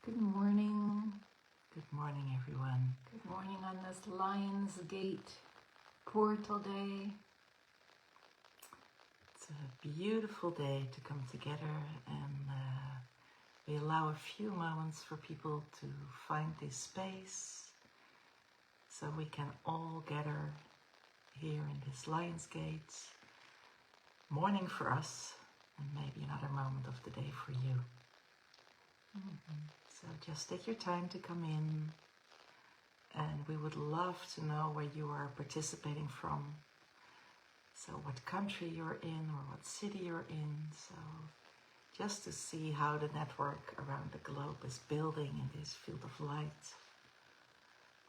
Good morning. Good morning, everyone. Good morning on this Lion's Gate portal day. It's a beautiful day to come together, and we allow a few moments for people to find this space so we can all gather here in this Lion's Gate. Morning for us, and maybe another moment of the day for you. So just take your time to come in, and we would love to know where you are participating from. So what country you're in or what city you're in. So just to see how the network around the globe is building in this field of light,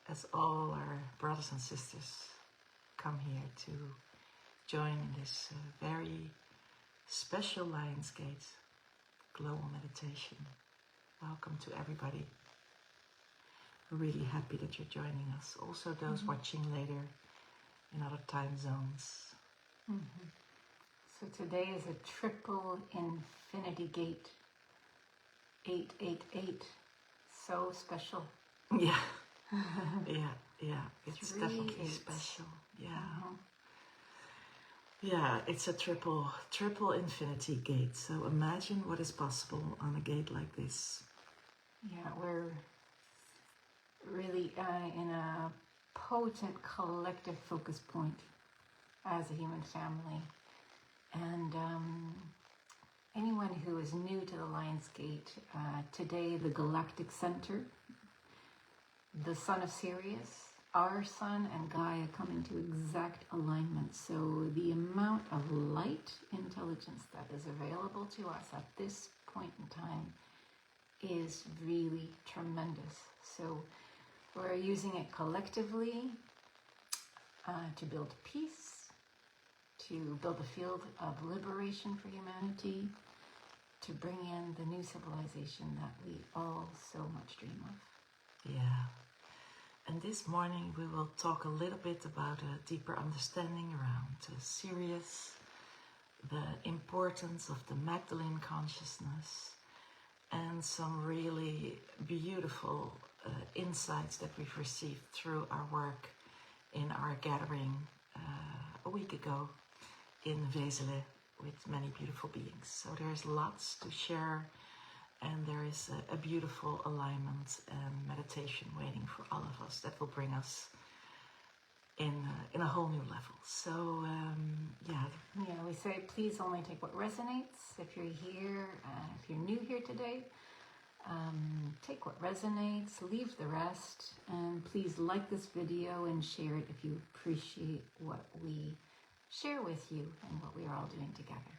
as all our brothers and sisters come here to join in this very special Lion's Gate global meditation. Welcome to everybody. We're really happy that you're joining us. Also those watching later in other time zones. So today is a triple infinity gate. 888. So special. Yeah. yeah. It's 3 definitely 8s. special. Yeah. Yeah, it's a triple infinity gate. So imagine what is possible on a gate like this. Yeah, we're really in a potent collective focus point as a human family. And anyone who is new to the Lion's Gate, today the Galactic Center, the Sun of Sirius, our Sun and Gaia come into exact alignment. So the amount of light intelligence that is available to us at this point in time is really tremendous. So we're using it collectively to build peace, to build a field of liberation for humanity, to bring in the new civilization that we all so much dream of. Yeah. And this morning we will talk a little bit about a deeper understanding around Sirius, the importance of the Magdalene consciousness, and some really beautiful insights that we've received through our work in our gathering a week ago in Vezele with many beautiful beings. So there's lots to share, and there is a beautiful alignment and meditation waiting for all of us that will bring us in a whole new level. So Yeah, we say please only take what resonates. If you're here, if you're new here today, take what resonates, leave the rest, and please like this video and share it if you appreciate what we share with you and what we are all doing together.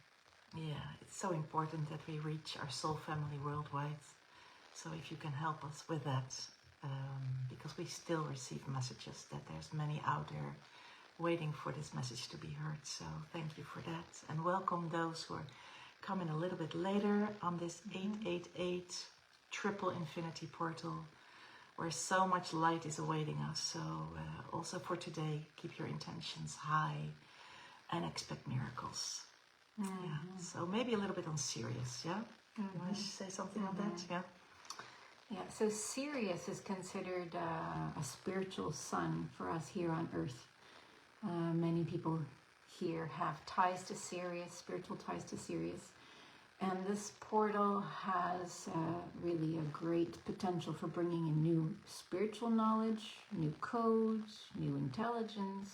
Yeah, it's so important that we reach our soul family worldwide. So if you can help us with that, because we still receive messages that there's many out there waiting for this message to be heard. So thank you for that. And welcome those who are coming a little bit later on this 888 triple infinity portal, where so much light is awaiting us. So also for today, keep your intentions high and expect miracles. Yeah. So maybe a little bit on Sirius, yeah? You want to say something on that? Yeah. Yeah, so Sirius is considered a spiritual sun for us here on Earth. Many people here have ties to Sirius, spiritual ties to Sirius. And this portal has really a great potential for bringing in new spiritual knowledge, new codes, new intelligence,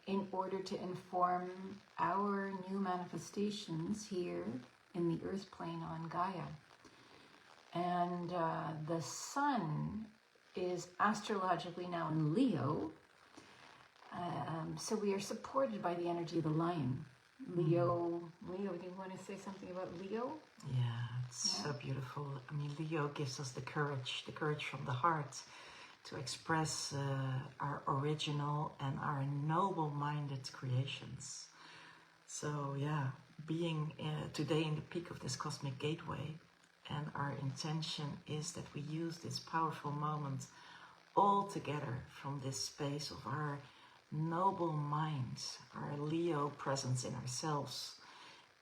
in order to inform our new manifestations here in the Earth plane on Gaia. And the Sun is astrologically now in Leo, so we are supported by the energy of the Lion. Leo, do you want to say something about Leo? Yeah, it's so beautiful. I mean, Leo gives us the courage from the heart to express our original and our noble-minded creations. So yeah, being today in the peak of this cosmic gateway, and our intention is that we use this powerful moment all together from this space of our noble minds, our Leo presence in ourselves.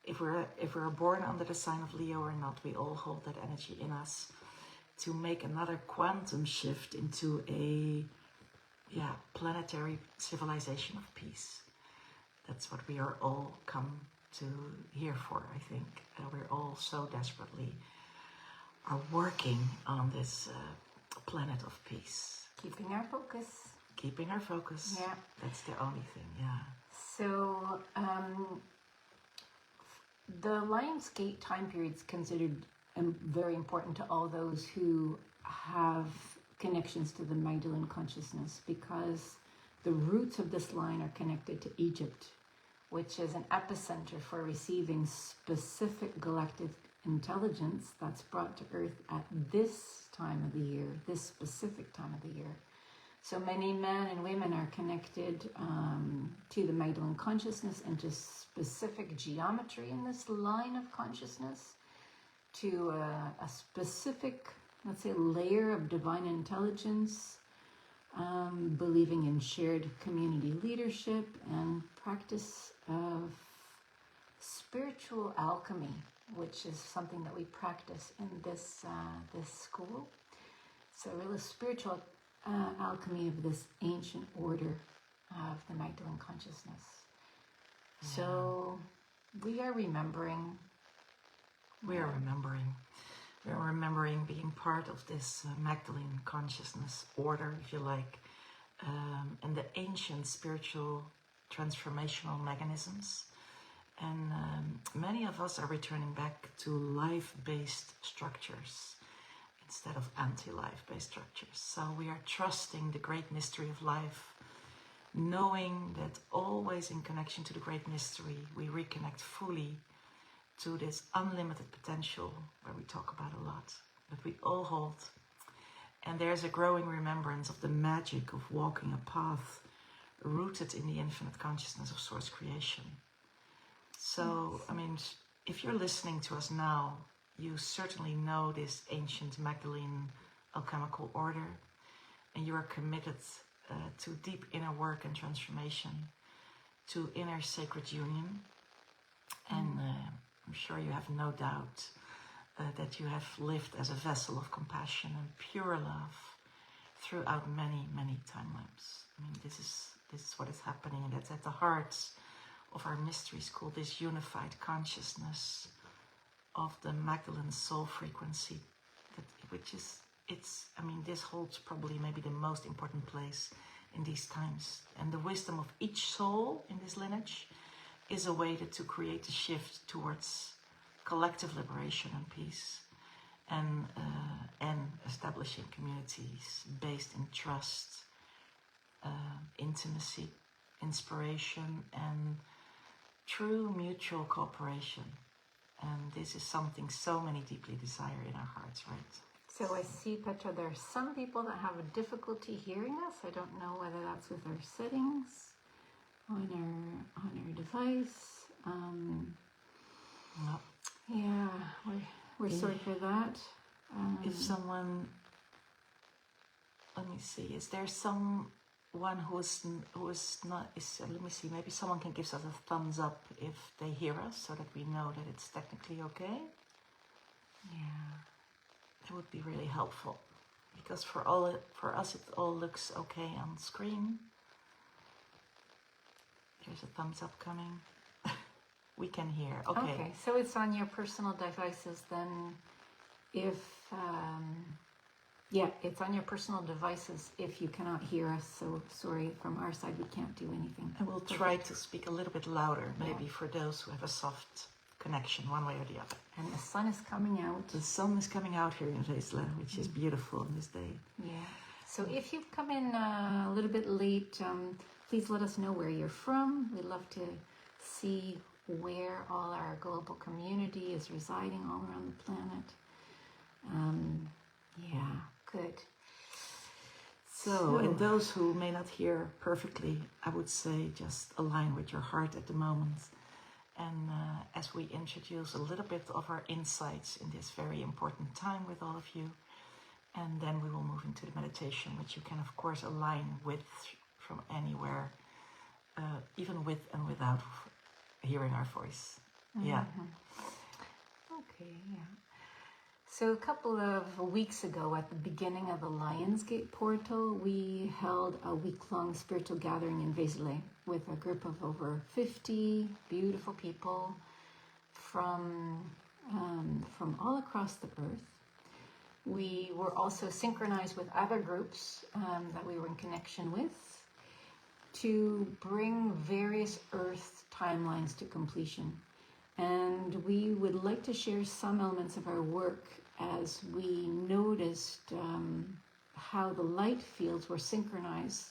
If we're born under the sign of Leo or not, we all hold that energy in us. to make another quantum shift into a planetary civilization of peace. That's what we are all come to here for, I think. We're all so desperately are working on this planet of peace. Keeping our focus. Keeping our focus. Yeah. That's the only thing, yeah. So, the Lionsgate time period is considered very important to all those who have connections to the Magdalene consciousness, because the roots of this line are connected to Egypt, which is an epicenter for receiving specific galactic intelligence that's brought to Earth at this time of the year, this specific time of the year. So many men and women are connected to the Magdalene consciousness and to specific geometry in this line of consciousness, to a specific, let's say, layer of divine intelligence, believing in shared community leadership and practice of spiritual alchemy, which is something that we practice in this school. So really spiritual alchemy of this ancient order of the Magdalene consciousness. So we are remembering. We are remembering being part of this Magdalene consciousness order, if you like, and the ancient spiritual transformational mechanisms. And many of us are returning back to life-based structures instead of anti-life-based structures. So we are trusting the great mystery of life, knowing that always in connection to the great mystery, we reconnect fully to this unlimited potential where we talk about a lot, that we all hold. And there's a growing remembrance of the magic of walking a path rooted in the infinite consciousness of source creation. So, I mean, if you're listening to us now, you certainly know this ancient Magdalene alchemical order, and you are committed to deep inner work and transformation, to inner sacred union. And I'm sure you have no doubt that you have lived as a vessel of compassion and pure love throughout many, many timelines. I mean, this is what is happening, and that's at the heart of our mystery school, this unified consciousness of the Magdalene soul frequency, this holds probably maybe the most important place in these times. And the wisdom of each soul in this lineage is a way to create a shift towards collective liberation and peace, and establishing communities based in trust, intimacy, inspiration, and true mutual cooperation. And this is something so many deeply desire in our hearts, right? So I see, Petra, there are some people that have a difficulty hearing us. I don't know whether that's with our settings on our device. No. Yeah, we're sorry for that. If someone, let me see, is there someone who is not, let me see, maybe someone can give us a thumbs up if they hear us, so that we know that it's technically okay. Yeah, that would be really helpful, because for us it all looks okay on screen. There's a thumbs up coming. We can hear. Okay, so it's on your personal devices then. If it's on your personal devices if you cannot hear us. So sorry, from our side we can't do anything. And we'll try to speak a little bit louder, maybe for those who have a soft connection, one way or the other. And the sun is coming out. The sun is coming out here in Veesla, which is beautiful on this day. Yeah. So if you've come in a little bit late, please let us know where you're from. We'd love to see where all our global community is residing all around the planet. Good. So, and those who may not hear perfectly, I would say just align with your heart at the moment. And as we introduce a little bit of our insights in this very important time with all of you, and then we will move into the meditation, which you can of course align with from anywhere, even with and without hearing our voice. Mm-hmm. Yeah. Okay, yeah. So a couple of weeks ago, at the beginning of the Lionsgate portal, we held a week-long spiritual gathering in Vézelay with a group of over 50 beautiful people from all across the earth. We were also synchronized with other groups that we were in connection with to bring various Earth timelines to completion. And we would like to share some elements of our work as we noticed how the light fields were synchronized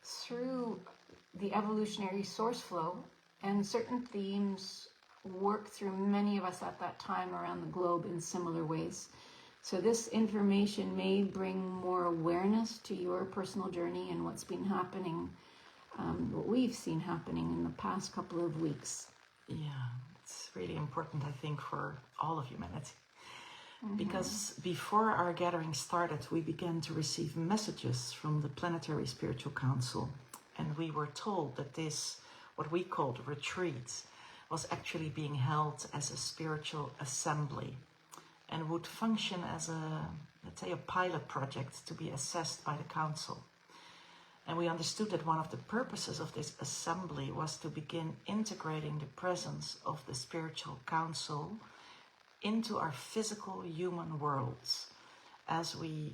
through the evolutionary source flow, and certain themes worked through many of us at that time around the globe in similar ways. So this information may bring more awareness to your personal journey and what's been happening, what we've seen happening in the past couple of weeks. Yeah, it's really important, I think, for all of humanity. Because before our gathering started, we began to receive messages from the Planetary Spiritual Council. And we were told that this, what we called retreat, was actually being held as a spiritual assembly and would function as a, let's say, a pilot project to be assessed by the council. And we understood that one of the purposes of this assembly was to begin integrating the presence of the spiritual council into our physical human worlds as we,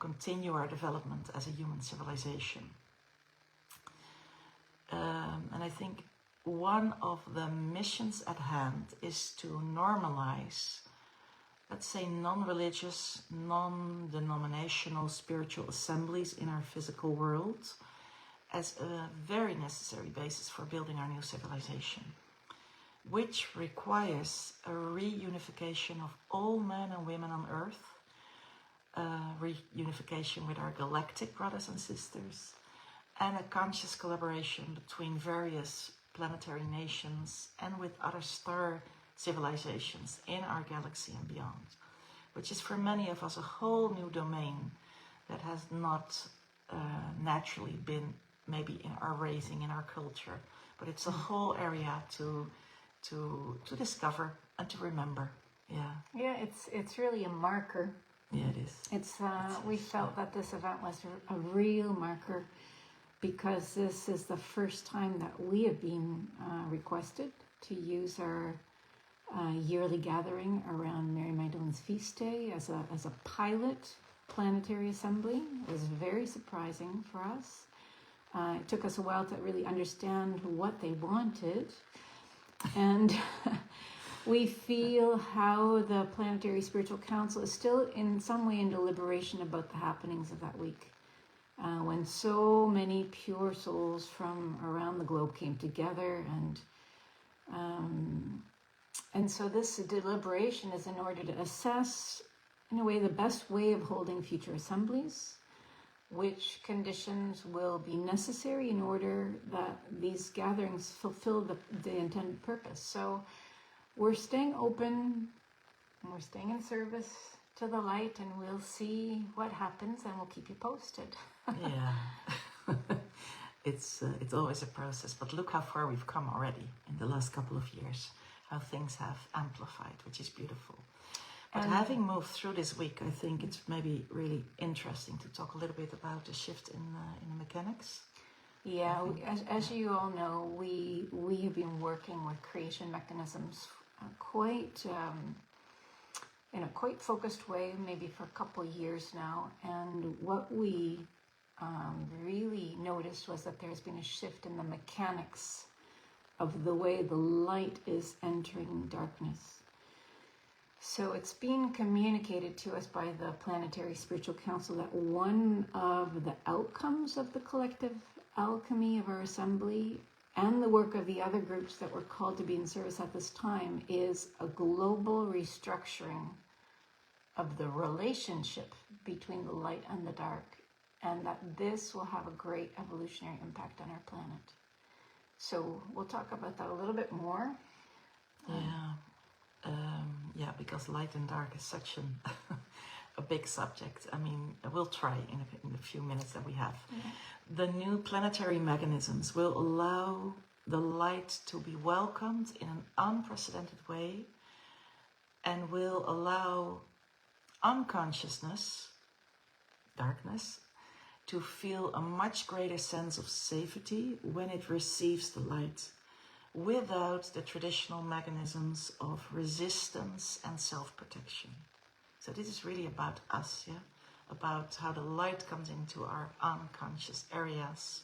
continue our development as a human civilization. And I think one of the missions at hand is to normalize, let's say, non-religious, non-denominational spiritual assemblies in our physical world as a very necessary basis for building our new civilization, which requires a reunification of all men and women on Earth, reunification with our galactic brothers and sisters, and a conscious collaboration between various planetary nations and with other star civilizations in our galaxy and beyond, which is for many of us a whole new domain that has not naturally been maybe in our raising, in our culture, but it's a whole area to discover and to remember. Yeah, it's really a marker. Yeah, it is. We felt that this event was a real marker because this is the first time that we have been requested to use our yearly gathering around Mary Magdalene's feast day as a pilot planetary assembly. It was very surprising for us. It took us a while to really understand what they wanted, and we feel how the Planetary Spiritual Council is still in some way in deliberation about the happenings of that week, when so many pure souls from around the globe came together, and so this deliberation is in order to assess, in a way, the best way of holding future assemblies, which conditions will be necessary in order that these gatherings fulfill the intended purpose. So we're staying open and we're staying in service to the light, and we'll see what happens and we'll keep you posted. Yeah. It's always a process, but look how far we've come already in the last couple of years, how things have amplified, which is beautiful. But having moved through this week, I think it's maybe really interesting to talk a little bit about the shift in the mechanics. Yeah, as you all know, we have been working with creation mechanisms quite in a quite focused way, maybe for a couple of years now. And what we really noticed was that there's been a shift in the mechanics of the way the light is entering darkness. So it's being communicated to us by the Planetary Spiritual Council that one of the outcomes of the collective alchemy of our assembly and the work of the other groups that were called to be in service at this time is a global restructuring of the relationship between the light and the dark, and that this will have a great evolutionary impact on our planet. So we'll talk about that a little bit more. Yeah, because light and dark is such a big subject. I mean, we'll try in the few minutes that we have. Yeah. The new planetary mechanisms will allow the light to be welcomed in an unprecedented way, and will allow unconsciousness, darkness, to feel a much greater sense of safety when it receives the light, without the traditional mechanisms of resistance and self-protection. So this is really about us, yeah? About how the light comes into our unconscious areas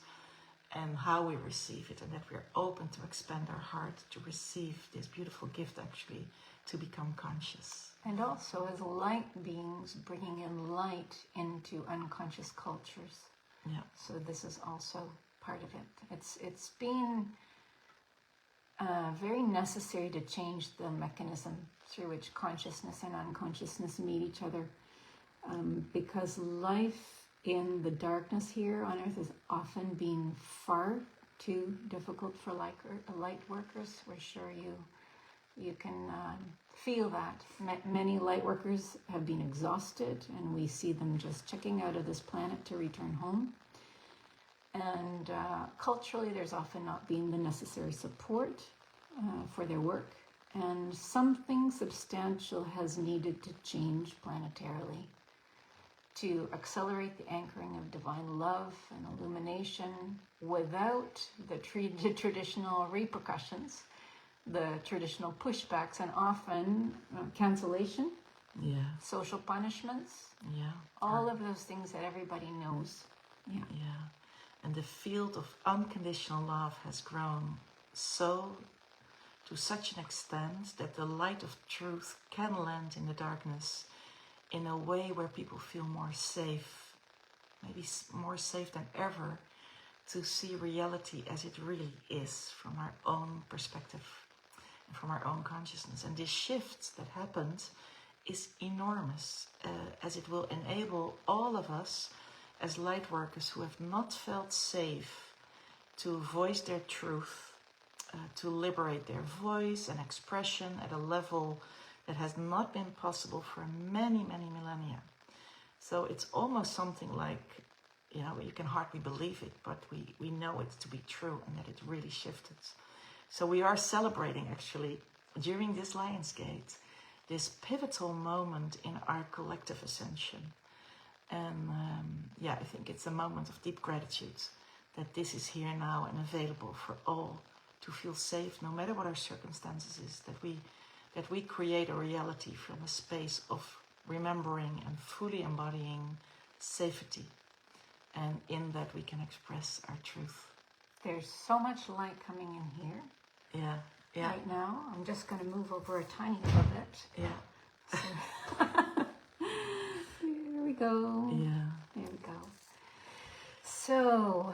and how we receive it, and that we're open to expand our heart to receive this beautiful gift, actually, to become conscious. And also as light beings, bringing in light into unconscious cultures. Yeah. So this is also part of it. It's been very necessary to change the mechanism through which consciousness and unconsciousness meet each other, because life in the darkness here on Earth has often been far too difficult for light workers. We're sure you can feel that. Many light workers have been exhausted, and we see them just checking out of this planet to return home. And culturally, there's often not been the necessary support for their work, and something substantial has needed to change planetarily to accelerate the anchoring of divine love and illumination without the traditional repercussions, the traditional pushbacks, and often cancellation, social punishments, all of those things that everybody knows. And the field of unconditional love has grown to such an extent that the light of truth can land in the darkness in a way where people feel more safe, maybe more safe than ever, to see reality as it really is from our own perspective and from our own consciousness. And this shift that happened is enormous, as it will enable all of us as light workers who have not felt safe to voice their truth, to liberate their voice and expression at a level that has not been possible for many, many millennia. So it's almost something like, you can hardly believe it, but we know it to be true and that it really shifted. So we are celebrating, actually, during this Lionsgate, this pivotal moment in our collective ascension. And I think it's a moment of deep gratitude that this is here now and available for all to feel safe, no matter what our circumstances is, that we create a reality from a space of remembering and fully embodying safety. And in that we can express our truth. There's so much light coming in here. Right now. I'm just going to move over a tiny little bit. So, here we go. There we go. So,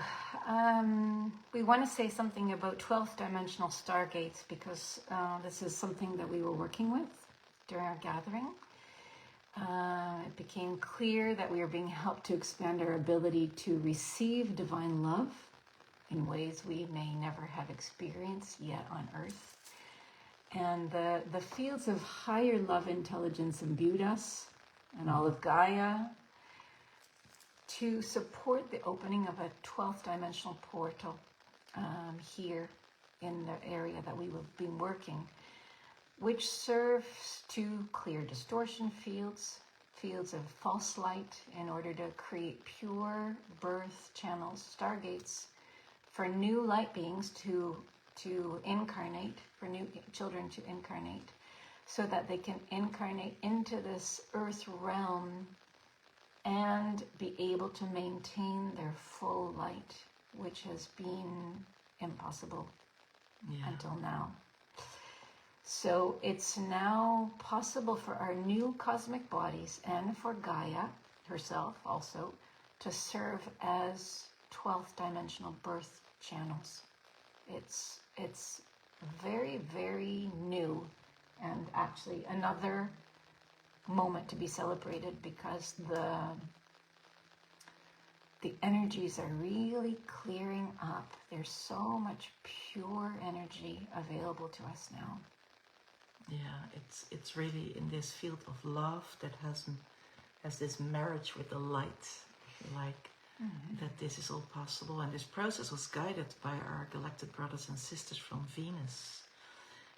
we want to say something about 12th dimensional stargates, because this is something that we were working with during our gathering. It became clear that we are being helped to expand our ability to receive divine love in ways we may never have experienced yet on Earth. And the fields of higher love intelligence imbued us and all of Gaia to support the opening of a 12th dimensional portal here in the area that we have been working, which serves to clear distortion fields of false light, in order to create pure birth channels, stargates, for new light beings to incarnate, for new children to incarnate, so that they can incarnate into this earth realm and be able to maintain their full light, which has been impossible until now. So it's now possible for our new cosmic bodies and for Gaia herself also to serve as 12th dimensional birth channels. It's very, very new, and actually another moment to be celebrated, because the energies are really clearing up. There's so much pure energy available to us now. It's really in this field of love that has this marriage with the light, if you like, that this is all possible. And this process was guided by our galactic brothers and sisters from Venus,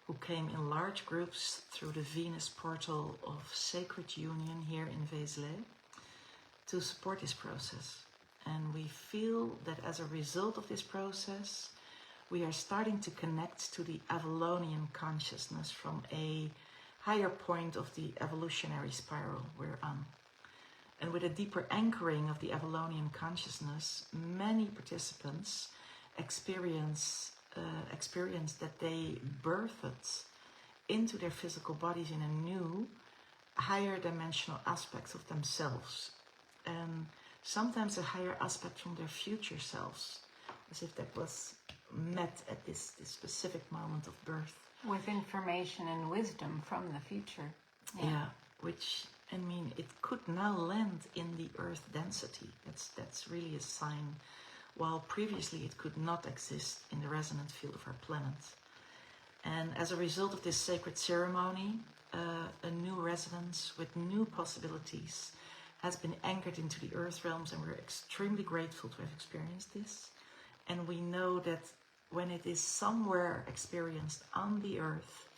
who came in large groups through the Venus portal of Sacred Union here in Vézelay to support this process. And we feel that as a result of this process, we are starting to connect to the Avalonian consciousness from a higher point of the evolutionary spiral we're on. And with a deeper anchoring of the Avalonian consciousness, many participants experience that they birthed into their physical bodies in a new, higher dimensional aspects of themselves. And sometimes a higher aspect from their future selves, as if that was met at this specific moment of birth. With information and wisdom from the future. Yeah, which, I mean, it could now land in the Earth density. That's really a sign, while previously it could not exist in the resonant field of our planet. And as a result of this sacred ceremony, a new resonance with new possibilities has been anchored into the Earth realms, and we're extremely grateful to have experienced this. And we know that when it is somewhere experienced on the Earth,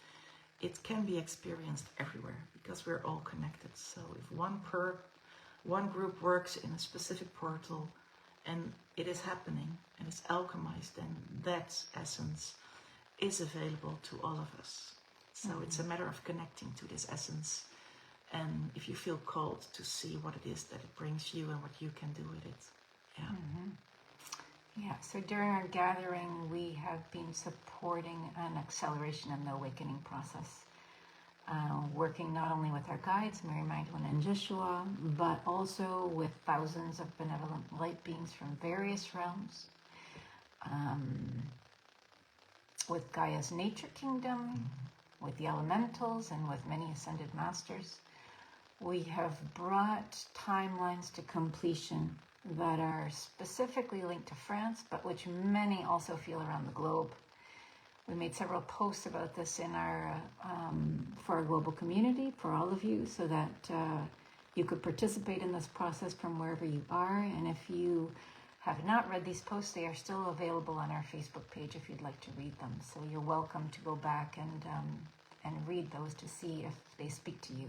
it can be experienced everywhere, because we're all connected. So if one group works in a specific portal and it is happening and it's alchemized, then that essence is available to all of us. So it's a matter of connecting to this essence, and if you feel called to see what it is that it brings you and what you can do with it. Yeah. Yeah, so during our gathering, we have been supporting an acceleration in the awakening process, working not only with our guides, Mary Magdalene and Joshua, but also with thousands of benevolent light beings from various realms, with Gaia's nature kingdom, with the elementals, and with many ascended masters. We have brought timelines to completion that are specifically linked to France, but which many also feel around the globe. We made several posts about this in our for our global community, for all of you, so that you could participate in this process from wherever you are. And if you have not read these posts, they are still available on our Facebook page if you'd like to read them. So you're welcome to go back and read those to see if they speak to you.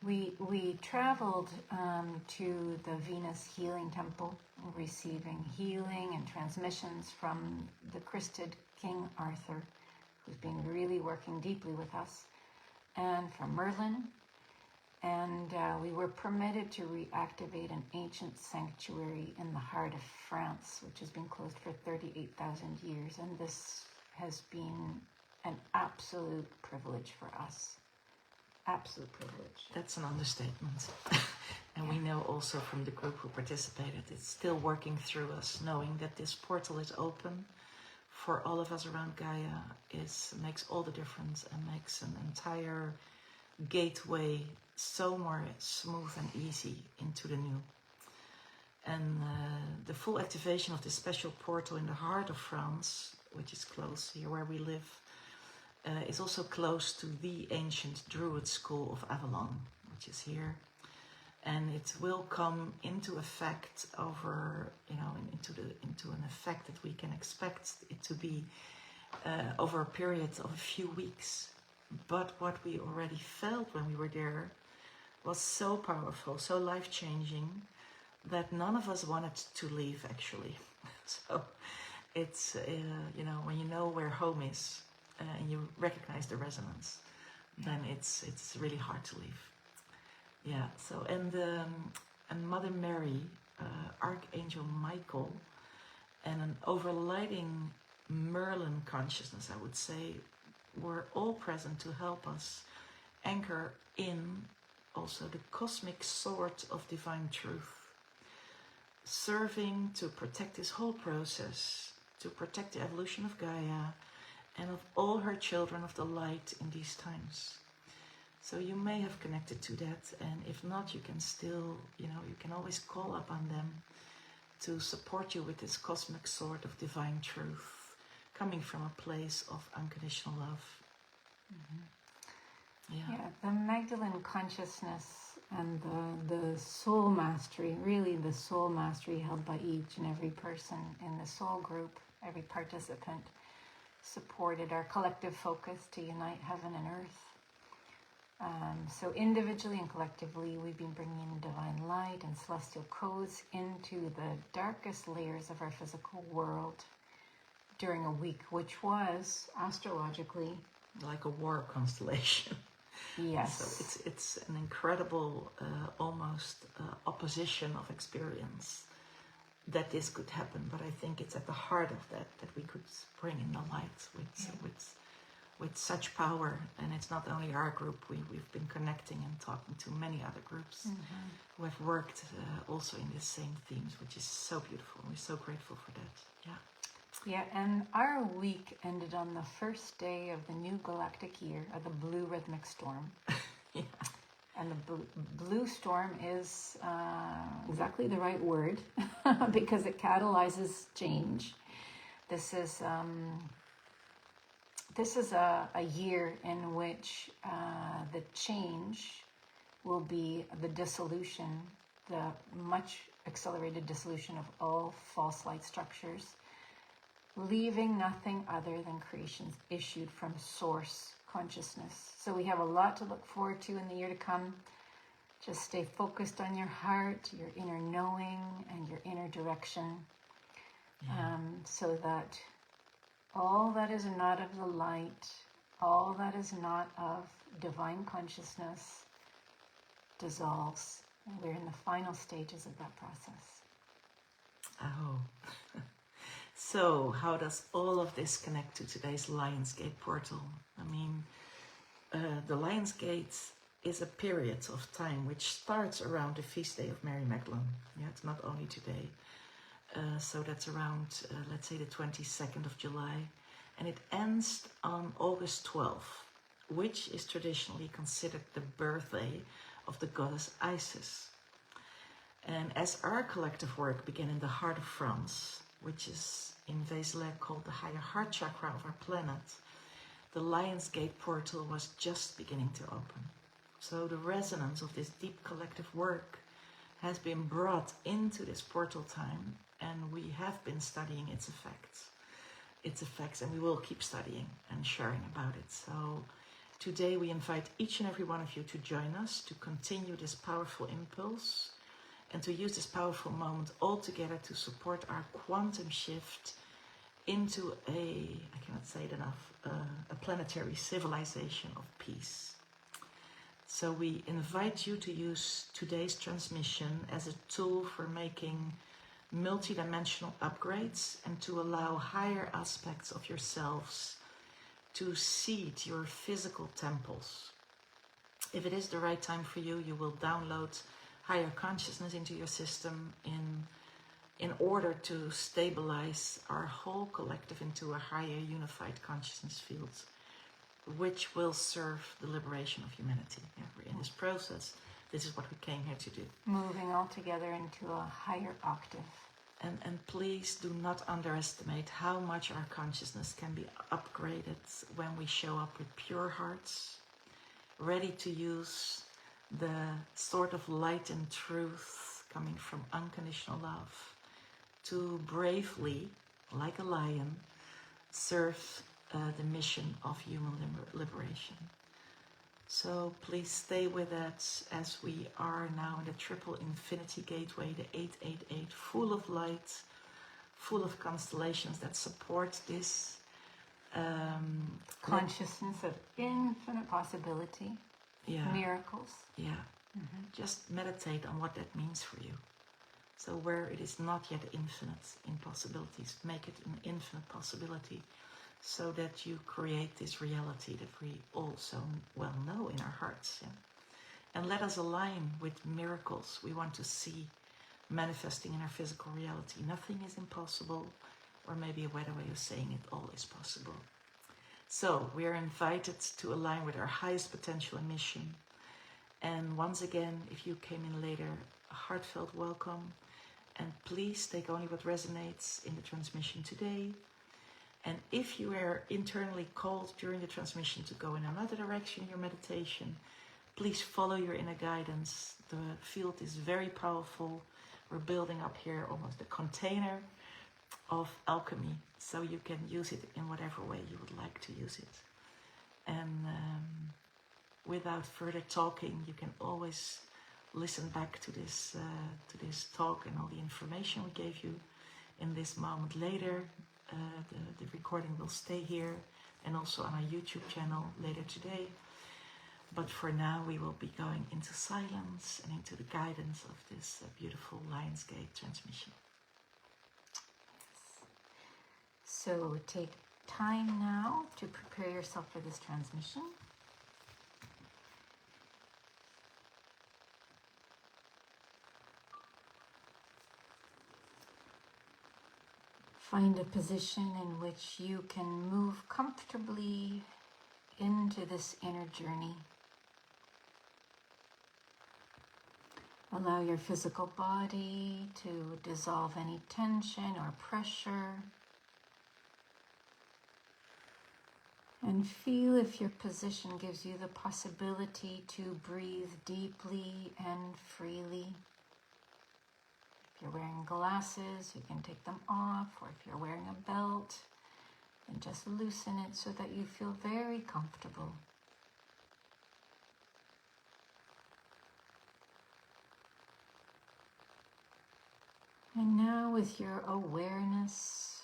We traveled to the Venus Healing Temple, receiving healing and transmissions from the Christed King Arthur, who's been really working deeply with us, and from Merlin. And we were permitted to reactivate an ancient sanctuary in the heart of France, which has been closed for 38,000 years. And this has been an absolute privilege for us. Absolute privilege. That's an understatement. And we know also from the group who participated, it's still working through us, knowing that this portal is open for all of us around Gaia makes all the difference, and makes an entire gateway so more smooth and easy into the new. And the full activation of this special portal in the heart of France, which is close here where we live, is also close to the ancient Druid school of Avalon, which is here. And it will come into effect over, into an effect that we can expect it to be over a period of a few weeks. But what we already felt when we were there was so powerful, so life-changing, that none of us wanted to leave, actually. So it's, when you know where home is, and you recognize the resonance, then it's really hard to leave. Yeah. So and Mother Mary, Archangel Michael, and an overlighting Merlin consciousness, I would say, were all present to help us anchor in also the cosmic sword of divine truth, serving to protect this whole process, to protect the evolution of Gaia and of all her children of the light in these times. So you may have connected to that, and if not, you can still, you can always call upon them to support you with this cosmic sword of divine truth, coming from a place of unconditional love. Yeah, the Magdalene consciousness and the soul mastery, really the soul mastery held by each and every person in the soul group, every participant, supported our collective focus to unite heaven and earth. So individually and collectively, we've been bringing in divine light and celestial codes into the darkest layers of our physical world during a week, which was astrologically like a war constellation. Yes. So it's an incredible, almost opposition of experience that this could happen. But I think it's at the heart of that we could bring in the light with such power. And it's not only our group. We've been connecting and talking to many other groups who have worked also in these same themes, which is so beautiful. We're so grateful for that. Yeah. Yeah, and our week ended on the first day of the new galactic year of the blue rhythmic storm. Yeah. And the blue storm is exactly the right word because it catalyzes change. This is a year in which the change will be the dissolution, the much accelerated dissolution of all false light structures, leaving nothing other than creations issued from source consciousness. So we have a lot to look forward to in the year to come. Just stay focused on your heart, your inner knowing, and your inner direction, so that all that is not of the light, all that is not of divine consciousness dissolves. And we're in the final stages of that process. Oh. So, how does all of this connect to today's Lionsgate portal? I mean, the Lionsgate is a period of time which starts around the feast day of Mary Magdalene. Yeah, it's not only today. So that's around, let's say, the 22nd of July. And it ends on August 12th, which is traditionally considered the birthday of the goddess Isis. And as our collective work began in the heart of France, which is in Vézelay called the higher heart chakra of our planet, the Lionsgate portal was just beginning to open. So the resonance of this deep collective work has been brought into this portal time, and we have been studying its effects, and we will keep studying and sharing about it. So today we invite each and every one of you to join us to continue this powerful impulse and to use this powerful moment all together to support our quantum shift into I cannot say it enough, a planetary civilization of peace. So we invite you to use today's transmission as a tool for making multidimensional upgrades and to allow higher aspects of yourselves to seed your physical temples. If it is the right time for you, you will download higher consciousness into your system in order to stabilize our whole collective into a higher unified consciousness field, which will serve the liberation of humanity. Yeah, we're in this process. This is what we came here to do. Moving all together into a higher octave. And please do not underestimate how much our consciousness can be upgraded when we show up with pure hearts, ready to use the sort of light and truth coming from unconditional love to bravely, like a lion, serve the mission of human liberation. So please stay with us as we are now in the triple infinity gateway, the 888, full of light, full of constellations that support this consciousness of infinite possibility, miracles. Yeah. Just meditate on what that means for you. So where it is not yet infinite in possibilities, make it an infinite possibility, so that you create this reality that we all so well know in our hearts. Yeah? And let us align with miracles we want to see manifesting in our physical reality. Nothing is impossible, or maybe a better way of saying it, all is possible. So we are invited to align with our highest potential and mission. And once again, if you came in later, a heartfelt welcome. And please take only what resonates in the transmission today. And if you are internally called during the transmission to go in another direction in your meditation, please follow your inner guidance. The field is very powerful. We're building up here almost a container of alchemy, so you can use it in whatever way you would like to use it. And without further talking, you can always listen back to this talk and all the information we gave you in this moment later. The recording will stay here and also on our YouTube channel later today. But for now, we will be going into silence and into the guidance of this beautiful Lionsgate transmission. So take time now to prepare yourself for this transmission. Find a position in which you can move comfortably into this inner journey. Allow your physical body to dissolve any tension or pressure. And feel if your position gives you the possibility to breathe deeply and freely. If you're wearing glasses, you can take them off, or if you're wearing a belt, then just loosen it so that you feel very comfortable. And now with your awareness,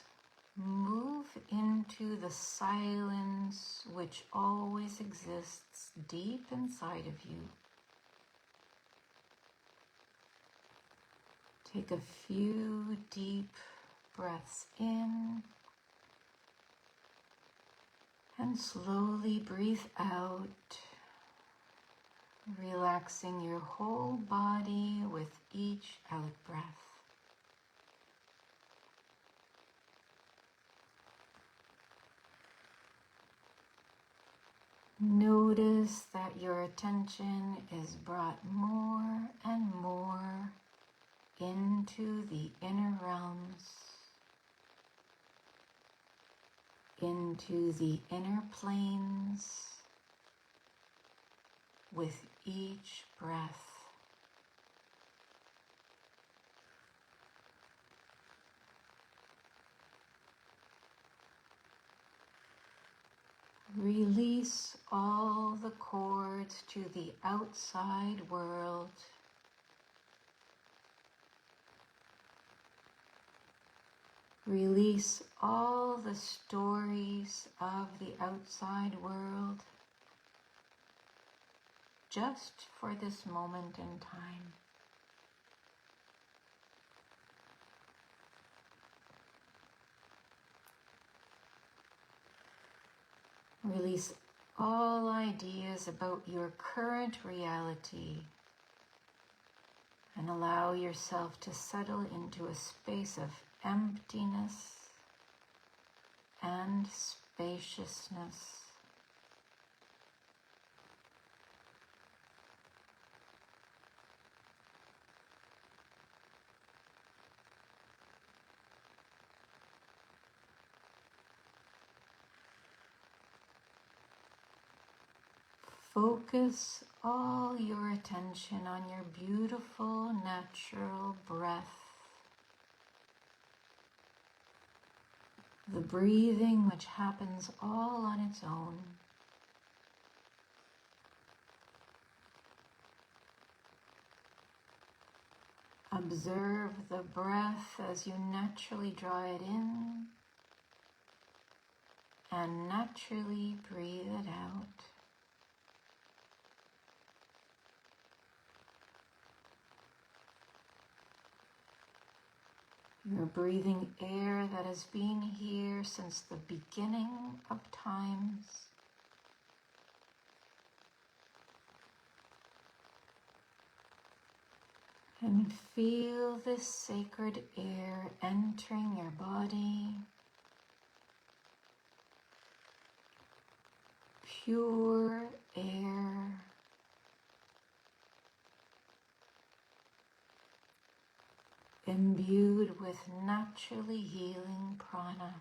move into the silence which always exists deep inside of you. Take a few deep breaths in and slowly breathe out, relaxing your whole body with each out breath. Notice that your attention is brought more and more into the inner realms, into the inner planes with each breath. Release all the cords to the outside world. Release all the stories of the outside world just for this moment in time. Release all ideas about your current reality and allow yourself to settle into a space of emptiness and spaciousness. Focus all your attention on your beautiful natural breath. The breathing which happens all on its own. Observe the breath as you naturally draw it in and naturally breathe it out. You're breathing air that has been here since the beginning of times. And feel this sacred air entering your body. Pure air. Imbued with naturally healing prana.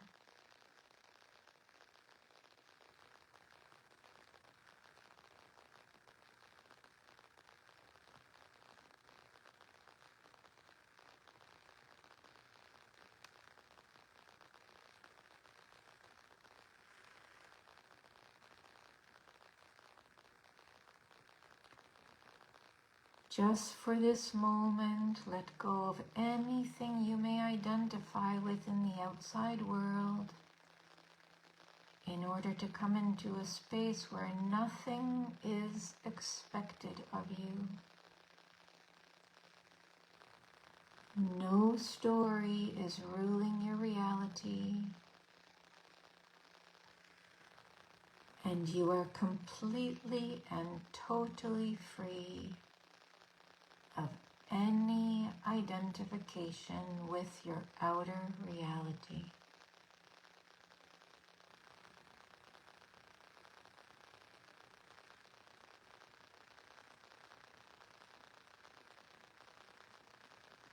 Just for this moment, let go of anything you may identify with in the outside world in order to come into a space where nothing is expected of you. No story is ruling your reality, and you are completely and totally free of any identification with your outer reality.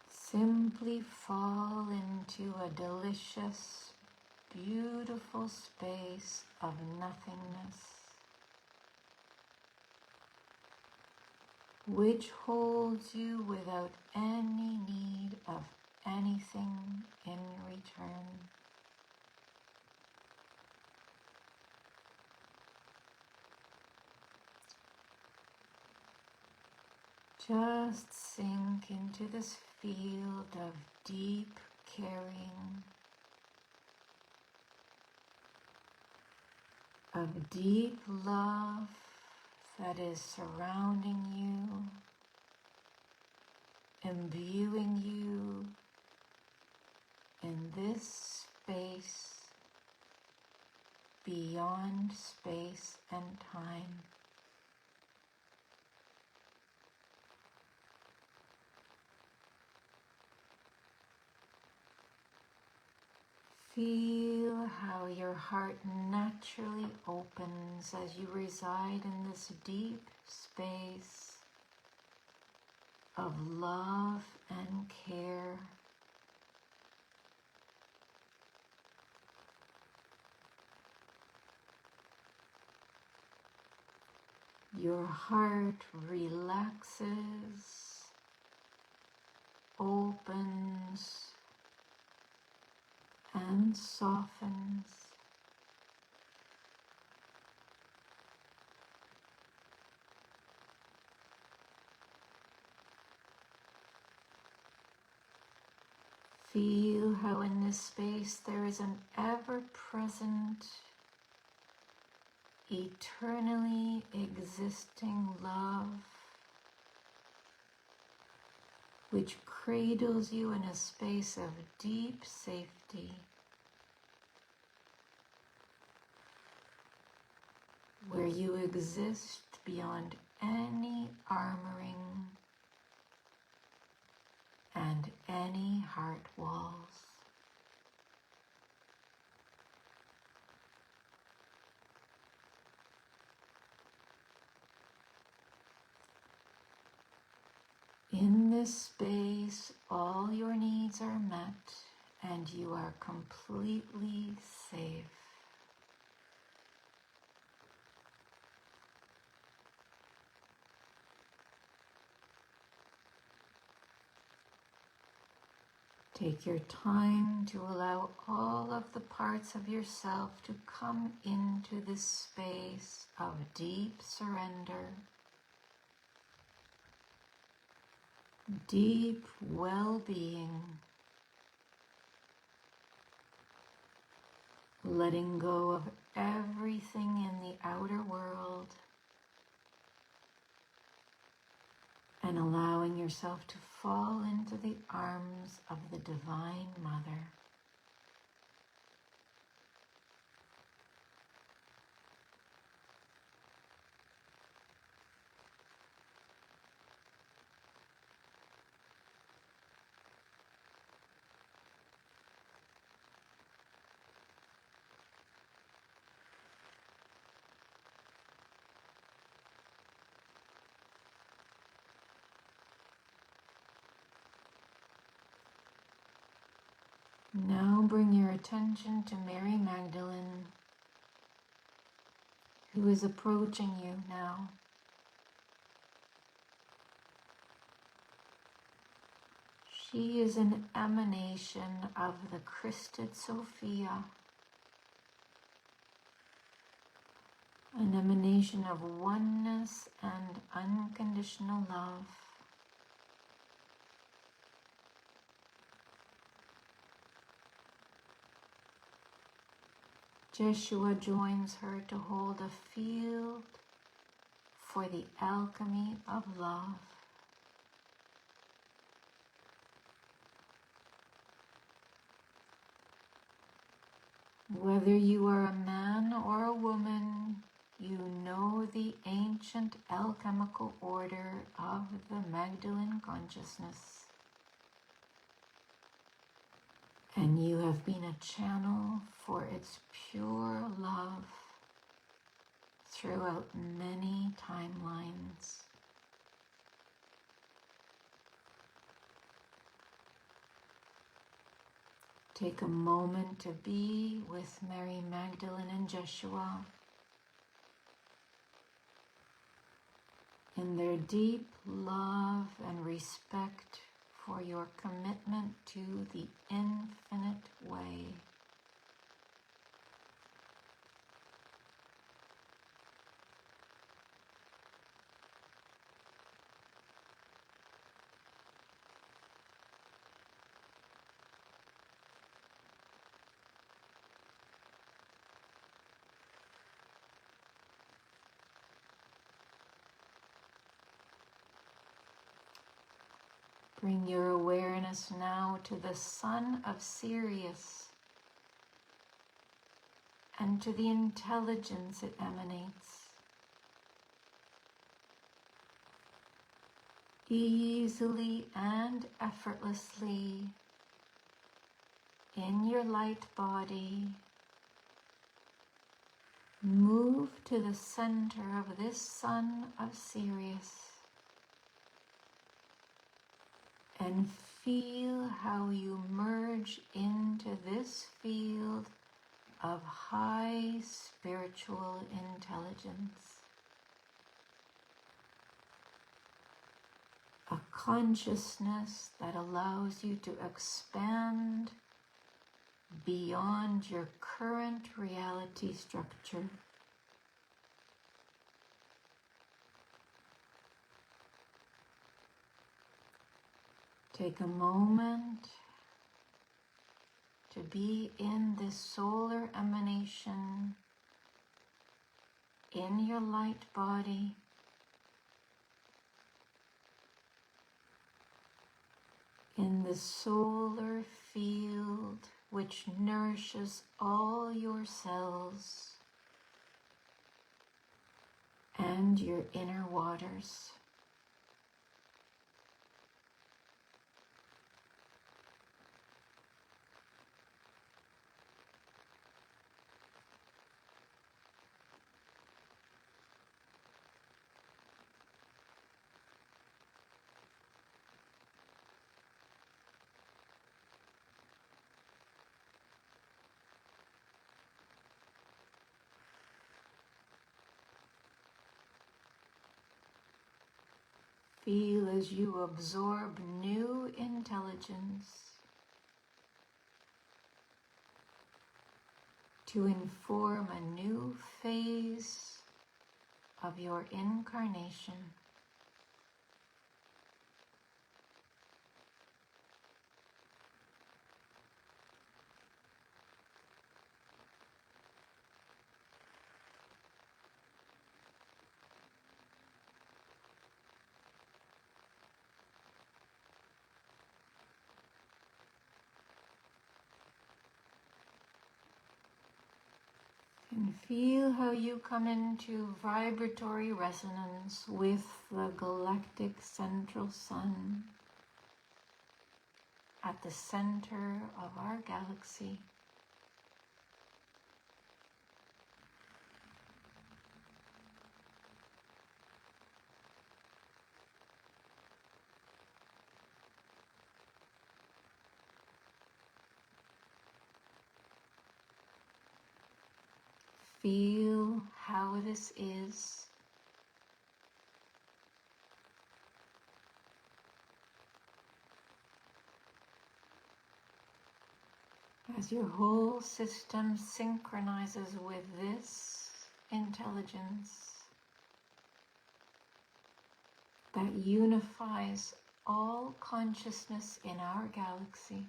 Simply fall into a delicious, beautiful space of nothingness, which holds you without any need of anything in return. Just sink into this field of deep caring, of deep love that is surrounding you, imbuing you in this space beyond space and time. Feel how your heart naturally opens as you reside in this deep space of love and care. Your heart relaxes, opens, and softens. Feel how in this space there is an ever-present, eternally existing love which cradles you in a space of deep safety, where you exist beyond any armoring and any heart walls. In this space, all your needs are met and you are completely safe. Take your time to allow all of the parts of yourself to come into this space of deep surrender, deep well-being, letting go of everything in the outer world and allowing yourself to fall into the arms of the Divine Mother. Now bring your attention to Mary Magdalene, who is approaching you now. She is an emanation of the Christed Sophia, an emanation of oneness and unconditional love. Jeshua joins her to hold a field for the alchemy of love. Whether you are a man or a woman, you know the ancient alchemical order of the Magdalene consciousness. And you have been a channel for its pure love throughout many timelines. Take a moment to be with Mary Magdalene and Jeshua in their deep love and respect for your commitment to the infinite way. Bring your awareness now to the sun of Sirius and to the intelligence it emanates. Easily and effortlessly in your light body, move to the center of this sun of Sirius and feel how you merge into this field of high spiritual intelligence. A consciousness that allows you to expand beyond your current reality structure. Take a moment to be in this solar emanation in your light body. In the solar field which nourishes all your cells and your inner waters. Feel as you absorb new intelligence to inform a new phase of your incarnation. And feel how you come into vibratory resonance with the galactic central sun at the center of our galaxy. Feel how this is. As your whole system synchronizes with this intelligence that unifies all consciousness in our galaxy.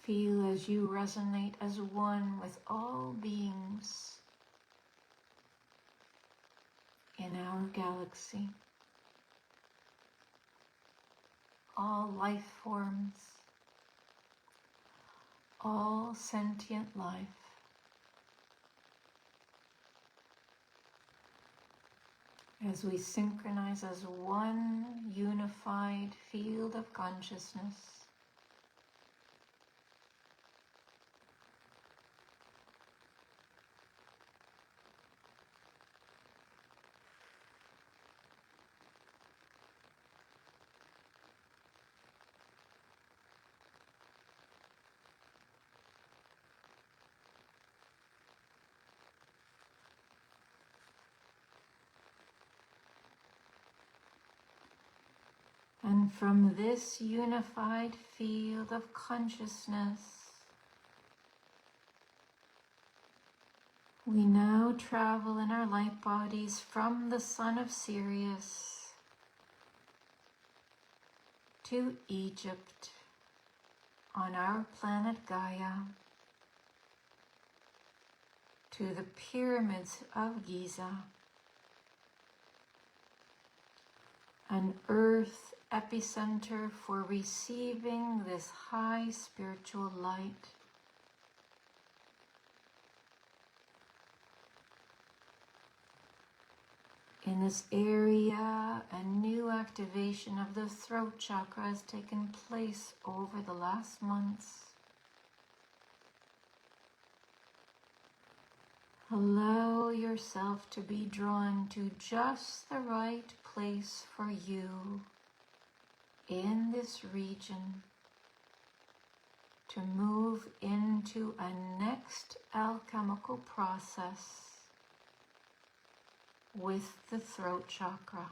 Feel as you resonate as one with all beings in our galaxy, all life forms, all sentient life. As we synchronize as one unified field of consciousness, and from this unified field of consciousness, we now travel in our light bodies from the sun of Sirius to Egypt on our planet Gaia, to the pyramids of Giza, an earth epicenter for receiving this high spiritual light. In this area, a new activation of the throat chakra has taken place over the last months. Allow yourself to be drawn to just the right place for you in this region to move into a next alchemical process with the throat chakra.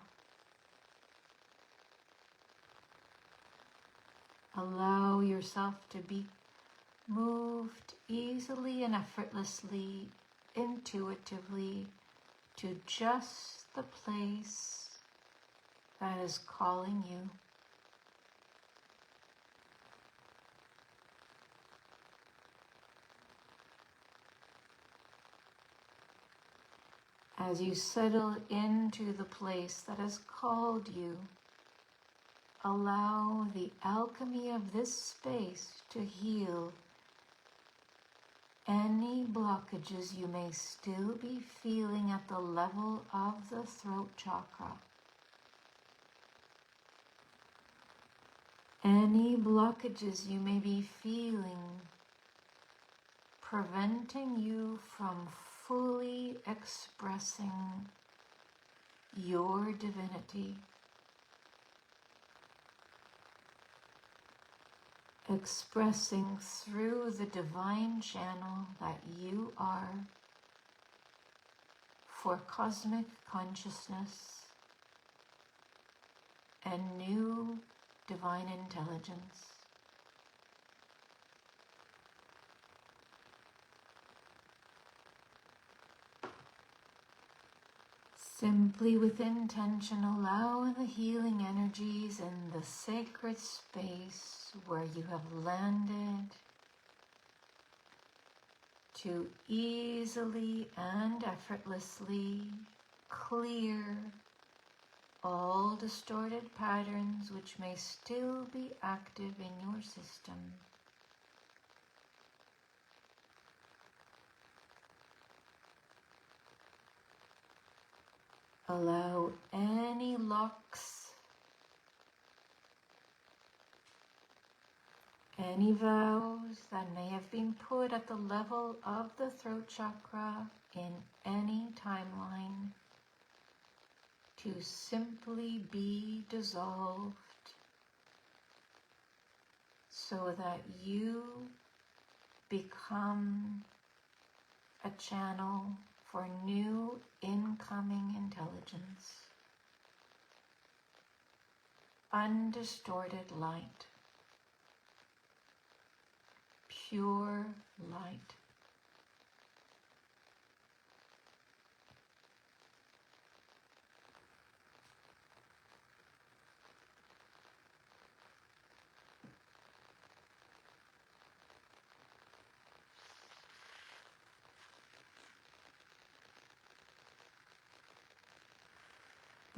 Allow yourself to be moved easily and effortlessly, intuitively, to just the place that is calling you. As you settle into the place that has called you, allow the alchemy of this space to heal any blockages you may still be feeling at the level of the throat chakra. Any blockages you may be feeling preventing you from fully expressing your divinity, expressing through the divine channel that you are for cosmic consciousness and new divine intelligence. Simply with intention, allow the healing energies in the sacred space where you have landed to easily and effortlessly clear all distorted patterns which may still be active in your system. Allow any locks, any vows that may have been put at the level of the throat chakra in any timeline to simply be dissolved so that you become a channel for new incoming intelligence, undistorted light, pure light.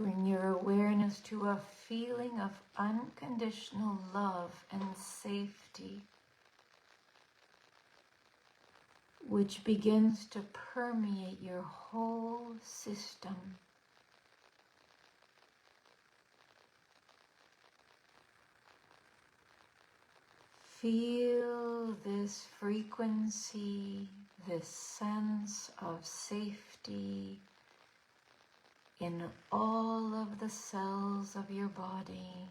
Bring your awareness to a feeling of unconditional love and safety, which begins to permeate your whole system. Feel this frequency, this sense of safety in all of the cells of your body.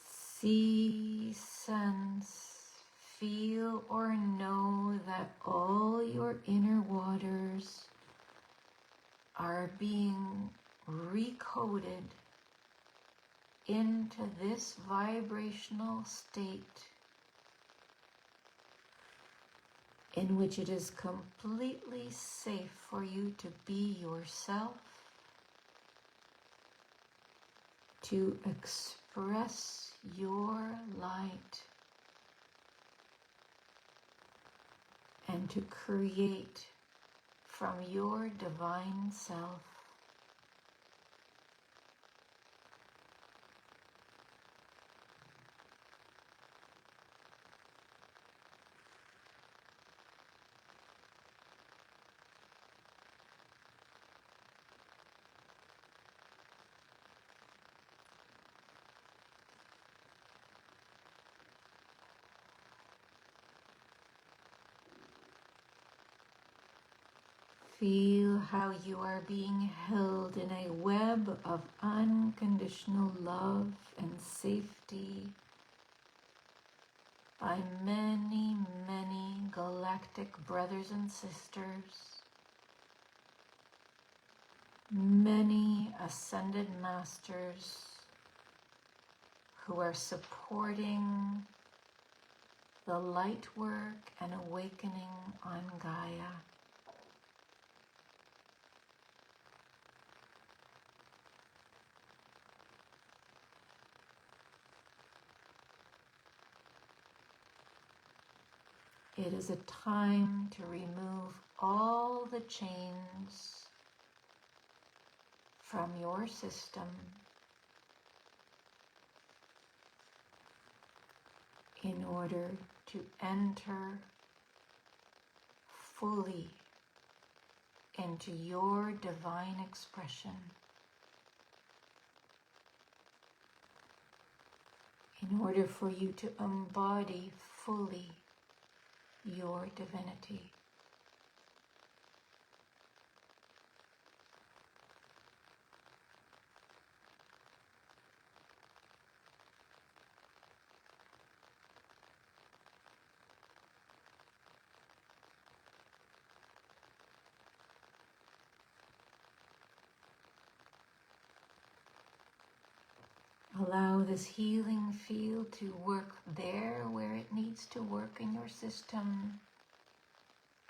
See, sense, feel, or know that all your inner waters are being recoded into this vibrational state in which it is completely safe for you to be yourself, to express your light, and to create from your divine self. Feel how you are being held in a web of unconditional love and safety by many, many galactic brothers and sisters, many ascended masters who are supporting the light work and awakening on Gaia. It is a time to remove all the chains from your system in order to enter fully into your divine expression, in order for you to embody fully your divinity. Allow this healing field to work there where it needs to work in your system,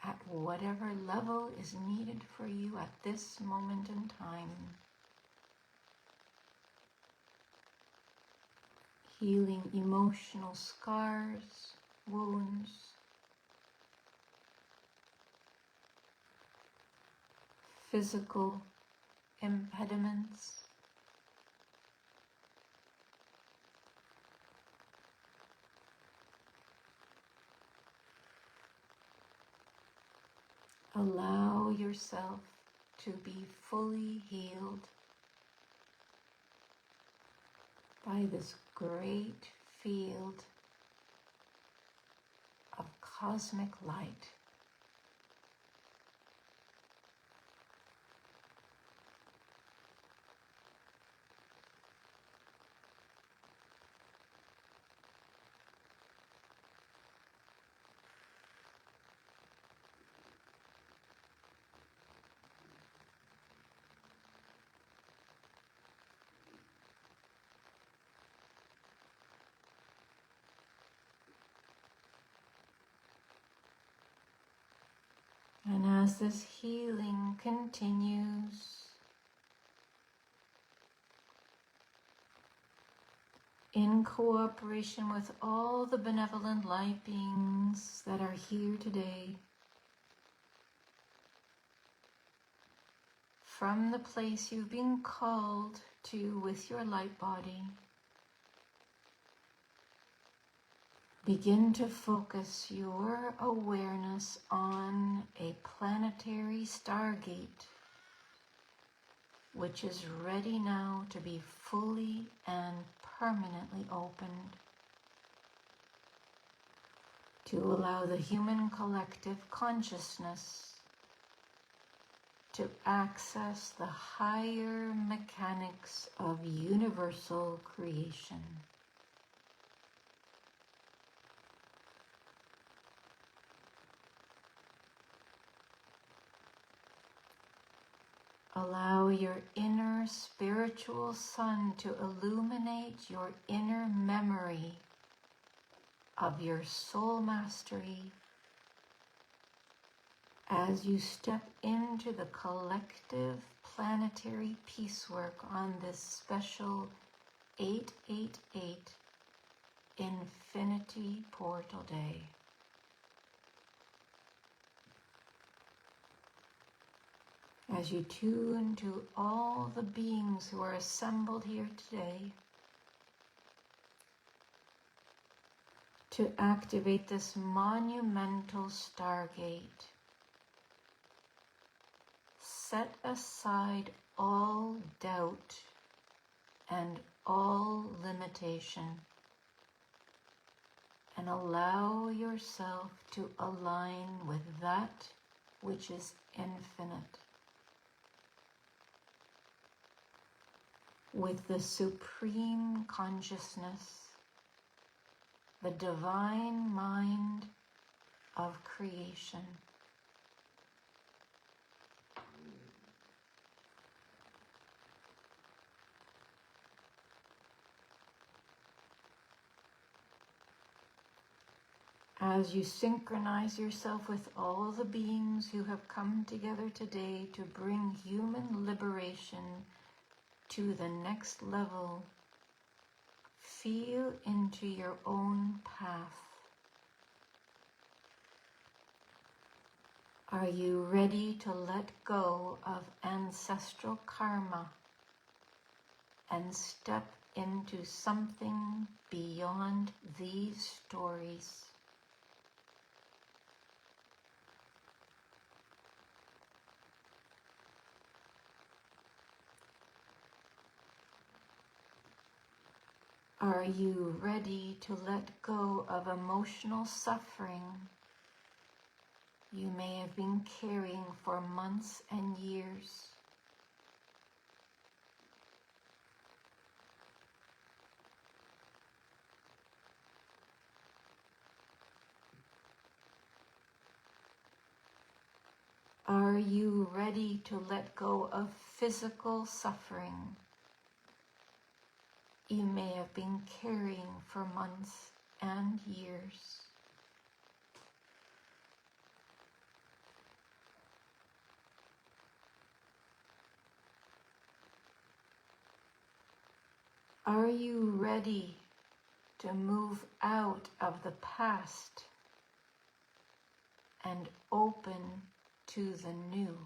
at whatever level is needed for you at this moment in time. Healing emotional scars, wounds, physical impediments, allow yourself to be fully healed by this great field of cosmic light. And as this healing continues, in cooperation with all the benevolent light beings that are here today, from the place you've been called to with your light body, begin to focus your awareness on a planetary stargate, which is ready now to be fully and permanently opened, to allow the human collective consciousness to access the higher mechanics of universal creation. Allow your inner spiritual sun to illuminate your inner memory of your soul mastery as you step into the collective planetary piecework on this special 888 Infinity Portal Day. As you tune to all the beings who are assembled here today to activate this monumental stargate, set aside all doubt and all limitation and allow yourself to align with that which is infinite, with the supreme consciousness, the divine mind of creation. As you synchronize yourself with all the beings who have come together today to bring human liberation to the next level, feel into your own path. Are you ready to let go of ancestral karma and step into something beyond these stories? Are you ready to let go of emotional suffering you may have been carrying for months and years? Are you ready to let go of physical suffering you may have been carrying for months and years? Are you ready to move out of the past and open to the new?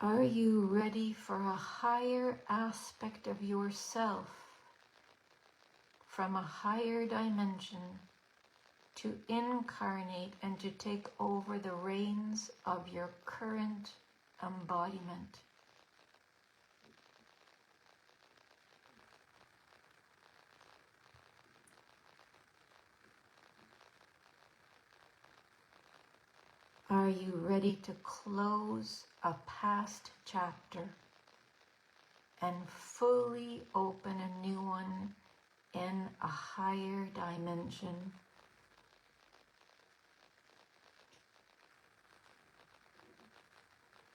Are you ready for a higher aspect of yourself from a higher dimension to incarnate and to take over the reins of your current embodiment? Are you ready to close a past chapter and fully open a new one in a higher dimension?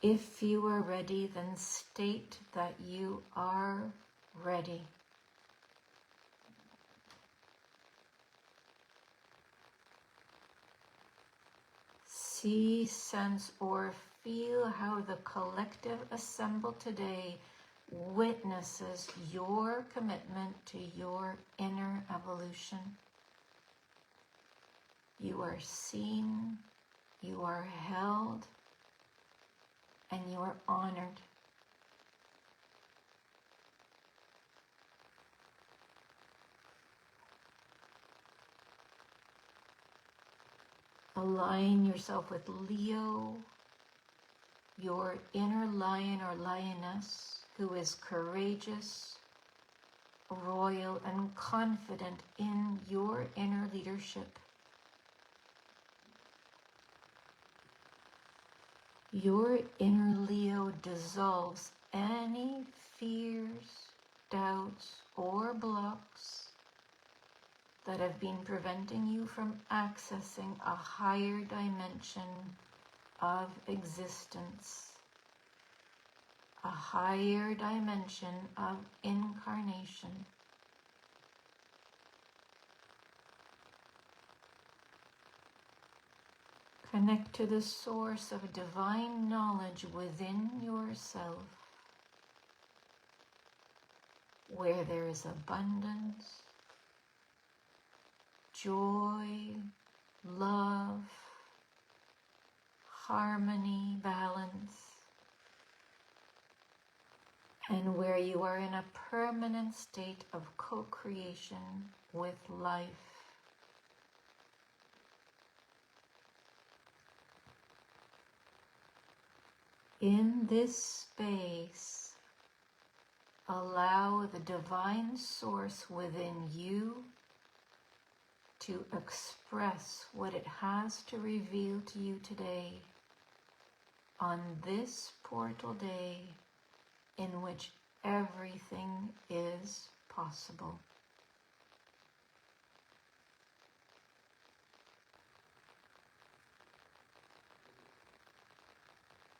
If you are ready, then state that you are ready. see, sense, or feel how the collective assembled today witnesses your commitment to your inner evolution. You are seen, you are held, and you are honored. Align yourself with Leo, your inner lion or lioness, who is courageous, royal, and confident in your inner leadership. Your inner Leo dissolves any fears, doubts, or blocks that have been preventing you from accessing a higher dimension of existence, a higher dimension of incarnation. Connect to the source of divine knowledge within yourself, where there is abundance, joy, love, harmony, balance, and where you are in a permanent state of co-creation with life. In this space, allow the divine source within you to express what it has to reveal to you today on this portal day in which everything is possible.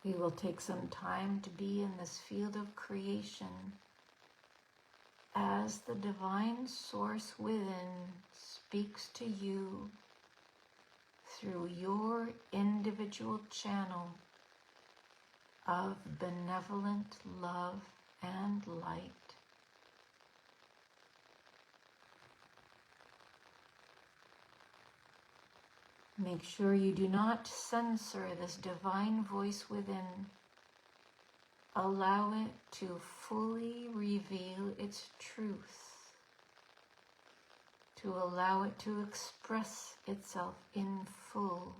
We will take some time to be in this field of creation as the divine source within speaks to you through your individual channel of benevolent love and light. Make sure you do not censor this divine voice within. Allow it to fully reveal its truth, to allow it to express itself in full.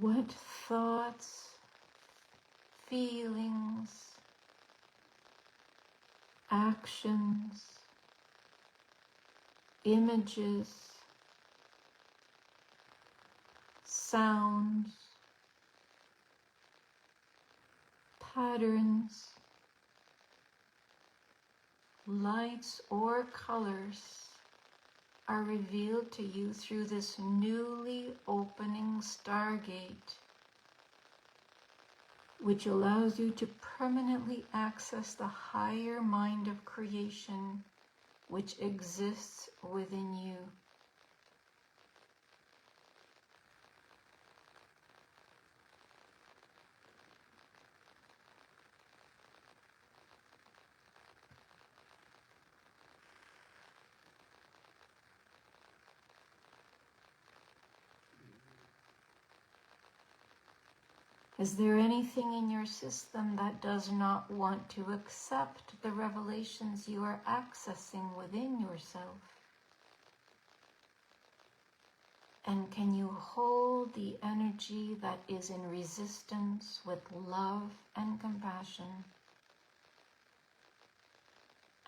What thoughts, feelings, actions, images, sounds, patterns, lights, or colors are revealed to you through this newly opening Stargate, which allows you to permanently access the higher mind of creation which exists within you. Is there anything in your system that does not want to accept the revelations you are accessing within yourself? And can you hold the energy that is in resistance with love and compassion?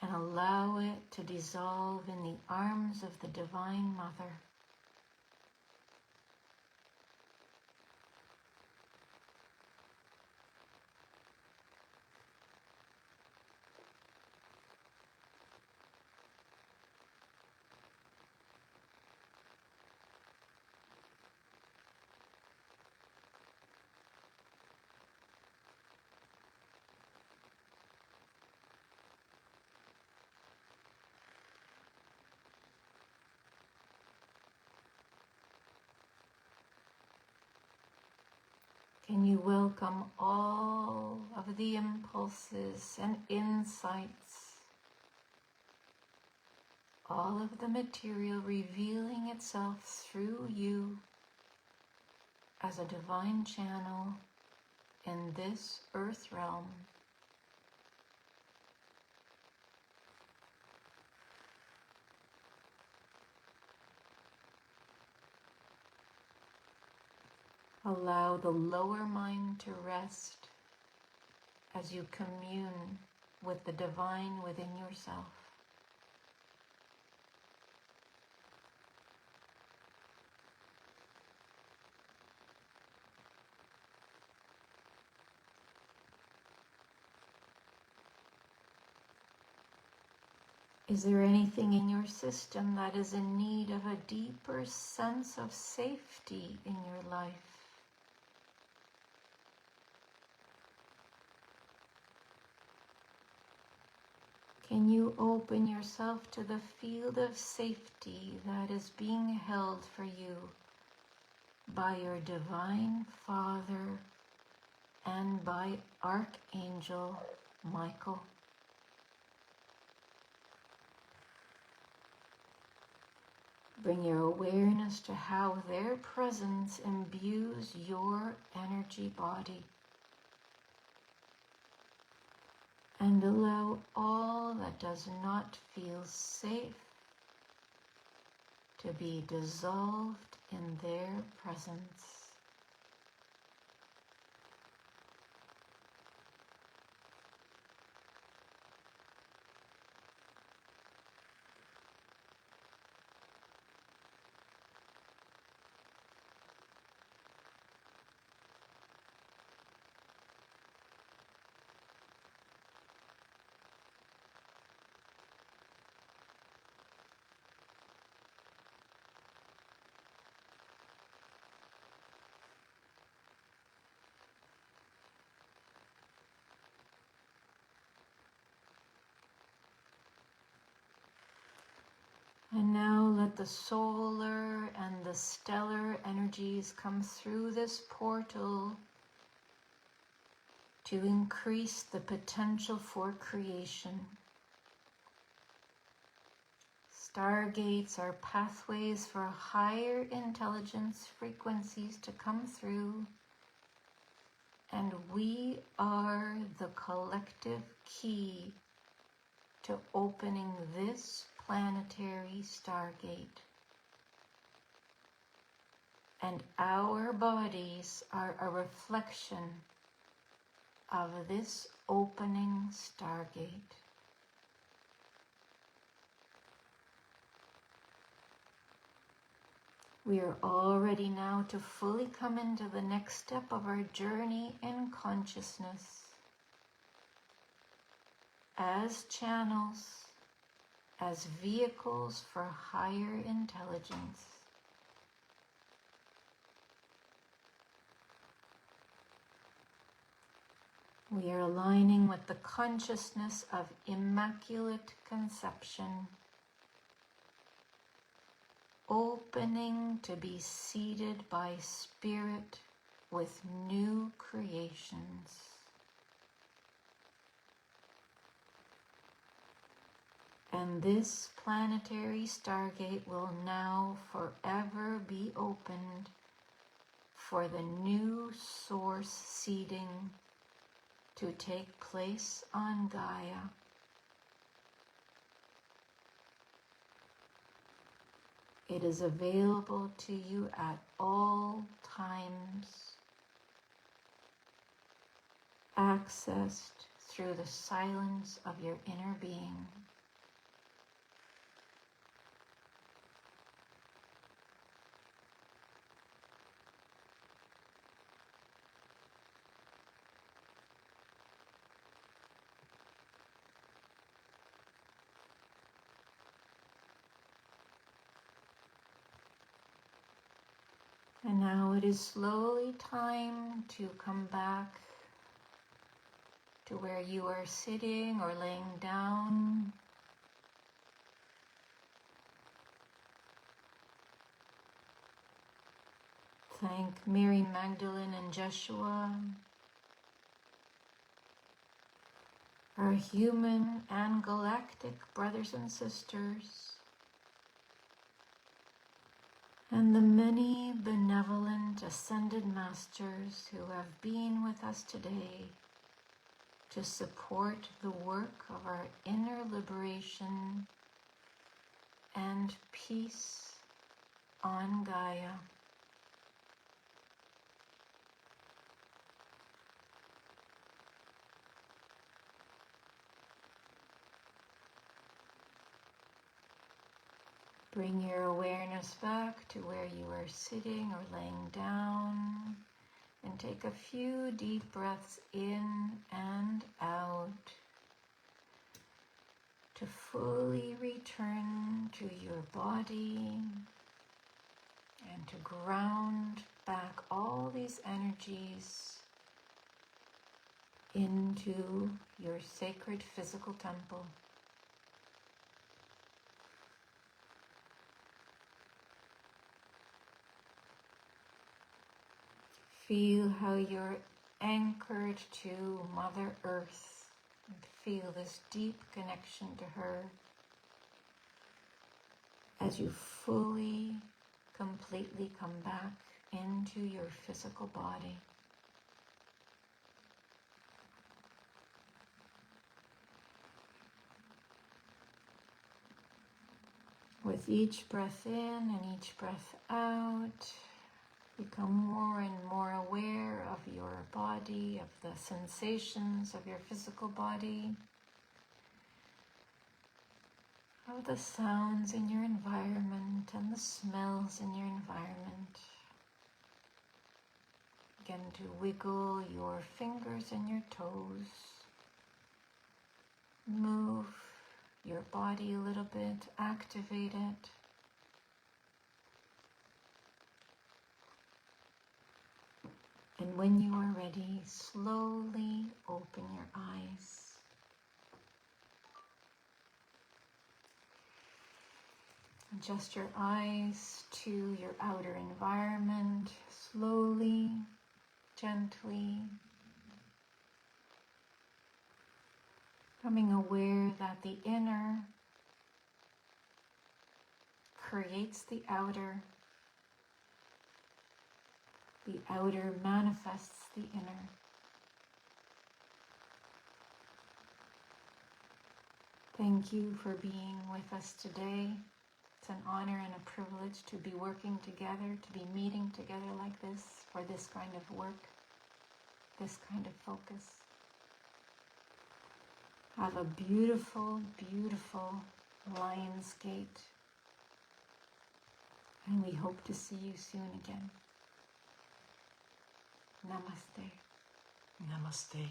and allow it to dissolve in the arms of the Divine Mother. Can you welcome all of the impulses and insights, all of the material revealing itself through you as a divine channel in this earth realm? Allow the lower mind to rest as you commune with the divine within yourself. Is there anything in your system that is in need of a deeper sense of safety in your life? Can you open yourself to the field of safety that is being held for you by your Divine Father and by Archangel Michael? Bring your awareness to how their presence imbues your energy body. And allow all that does not feel safe to be dissolved in their presence. And now let the solar and the stellar energies come through this portal to increase the potential for creation. Stargates are pathways for higher intelligence frequencies to come through, and we are the collective key to opening this planetary stargate. And our bodies are a reflection of this opening stargate. We are all ready now to fully come into the next step of our journey in consciousness as channels, as vehicles for higher intelligence. We are aligning with the consciousness of Immaculate Conception, opening to be seated by Spirit with new creations. And this planetary stargate will now forever be opened for the new source seeding to take place on Gaia. It is available to you at all times, accessed through the silence of your inner being. And now it is slowly time to come back to where you are sitting or laying down. Thank Mary Magdalene and Jeshua, our human and galactic brothers and sisters, and the many benevolent ascended masters who have been with us today to support the work of our inner liberation and peace on Gaia. Bring your awareness back to where you are sitting or laying down, and take a few deep breaths in and out to fully return to your body and to ground back all these energies into your sacred physical temple. Feel how you're anchored to Mother Earth, and feel this deep connection to her as you fully, completely come back into your physical body. With each breath in and each breath out, become more and more aware of your body, of the sensations of your physical body, of the sounds in your environment and the smells in your environment. Begin to wiggle your fingers and your toes. Move your body a little bit, activate it. And when you are ready, slowly open your eyes. Adjust your eyes to your outer environment, slowly, gently, becoming aware that the inner creates the outer manifests the inner. Thank you for being with us today. It's an honor and a privilege to be working together, to be meeting together like this for this kind of work, this kind of focus. Have a beautiful, beautiful Lion's Gate, and we hope to see you soon again. Namaste. Namaste.